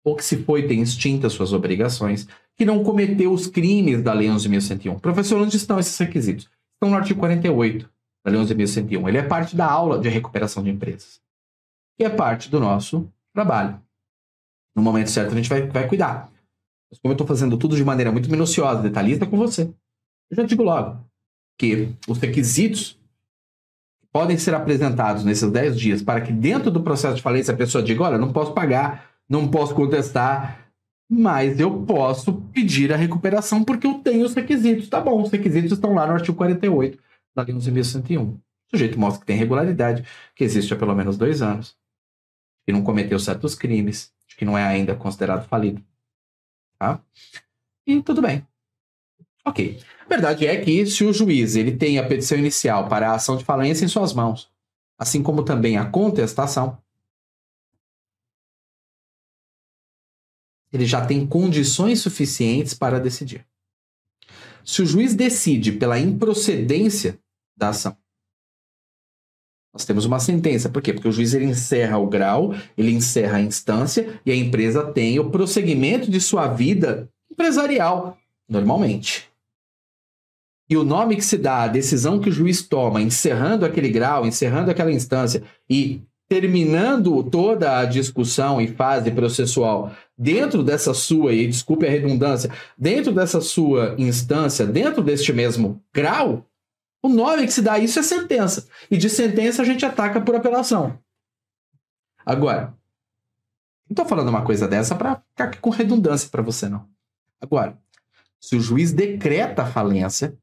ou que se foi tem extintas suas obrigações, que não cometeu os crimes da Lei 11.101. Professor, onde estão esses requisitos? Estão no artigo 48 da Lei 11.101. Ele é parte da aula de recuperação de empresas, que é parte do nosso trabalho. No momento certo a gente vai cuidar. Mas como eu estou fazendo tudo de maneira muito minuciosa, detalhista com você, eu já digo logo que os requisitos podem ser apresentados nesses 10 dias para que dentro do processo de falência a pessoa diga, olha, não posso pagar, não posso contestar, mas eu posso pedir a recuperação porque eu tenho os requisitos. Tá bom, os requisitos estão lá no artigo 48 da Lei 11.101. O sujeito mostra que tem regularidade, que existe há pelo menos 2 anos, que não cometeu certos crimes, que não é ainda considerado falido. Tá? E tudo bem. Ok. A verdade é que se o juiz ele tem a petição inicial para a ação de falência em suas mãos, assim como também a contestação, ele já tem condições suficientes para decidir. Se o juiz decide pela improcedência da ação, nós temos uma sentença. Por quê? Porque o juiz ele encerra o grau, ele encerra a instância e a empresa tem o prosseguimento de sua vida empresarial, normalmente. E o nome que se dá à decisão que o juiz toma, encerrando aquele grau, encerrando aquela instância e terminando toda a discussão e fase processual dentro dessa sua, e desculpe a redundância, dentro dessa sua instância, dentro deste mesmo grau, o nome que se dá a isso é sentença. E de sentença a gente ataca por apelação. Agora, não estou falando uma coisa dessa para ficar aqui com redundância para você, não. Agora, se o juiz decreta a falência,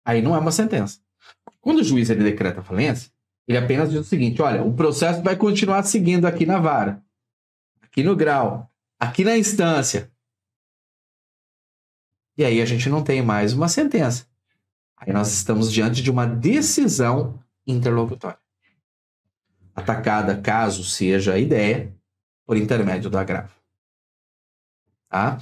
aí não é uma sentença. Quando o juiz ele decreta a falência, ele apenas diz o seguinte, olha, o processo vai continuar seguindo aqui na vara, aqui no grau, aqui na instância. E aí a gente não tem mais uma sentença. Aí nós estamos diante de uma decisão interlocutória, atacada, caso seja a ideia, por intermédio do agravo. Tá?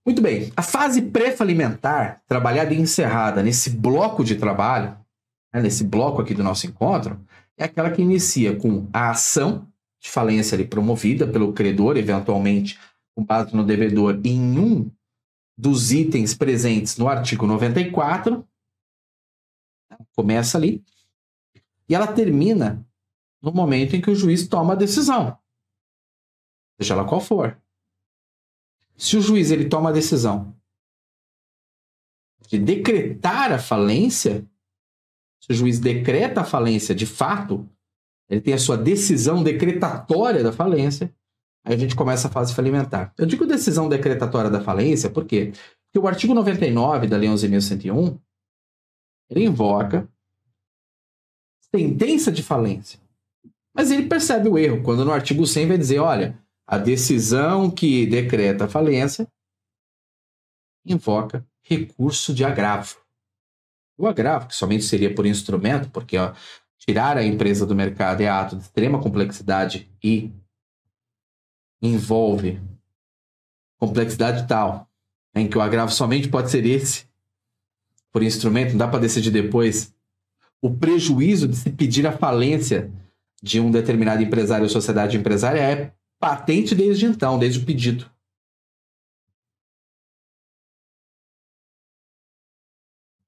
Muito bem. A fase pré-falimentar, trabalhada e encerrada nesse bloco de trabalho, nesse bloco aqui do nosso encontro, é aquela que inicia com a ação de falência ali promovida pelo credor, eventualmente com base no devedor, em um dos itens presentes no artigo 94, começa ali, e ela termina no momento em que o juiz toma a decisão, seja ela qual for. Se o juiz ele toma a decisão de decretar a falência, se o juiz decreta a falência de fato, ele tem a sua decisão decretatória da falência, aí a gente começa a fase falimentar. Eu digo decisão decretatória da falência, por quê? Porque o artigo 99 da Lei 11.101, ele invoca sentença de falência. Mas ele percebe o erro, quando no artigo 100 vai dizer, olha, a decisão que decreta a falência invoca recurso de agravo. O agravo, que somente seria por instrumento, porque tirar a empresa do mercado é ato de extrema complexidade e envolve complexidade tal, em que o agravo somente pode ser esse, por instrumento, não dá para decidir depois. O prejuízo de se pedir a falência de um determinado empresário ou sociedade empresária é patente desde então, desde o pedido.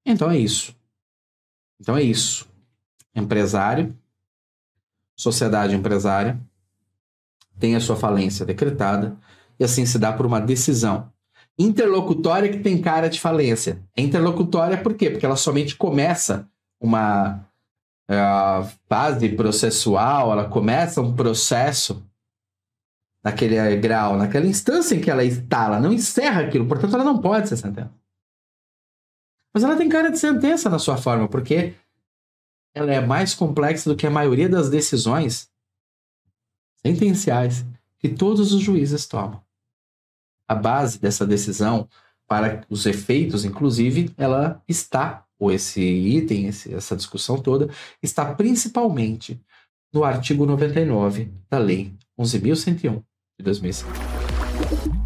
Então é isso. Então é isso. Empresário, sociedade empresária, tem a sua falência decretada e assim se dá por uma decisão interlocutória que tem cara de falência. É interlocutória por quê? Porque ela somente começa uma fase processual, ela começa um processo naquele grau, naquela instância em que ela está, ela não encerra aquilo, portanto ela não pode ser sentença. Mas ela tem cara de sentença na sua forma, porque ela é mais complexa do que a maioria das decisões sentenciais que todos os juízes tomam. A base dessa decisão, para os efeitos, inclusive, ela está, ou esse item, essa discussão toda, está principalmente no artigo 99 da Lei 11.101 de 2005.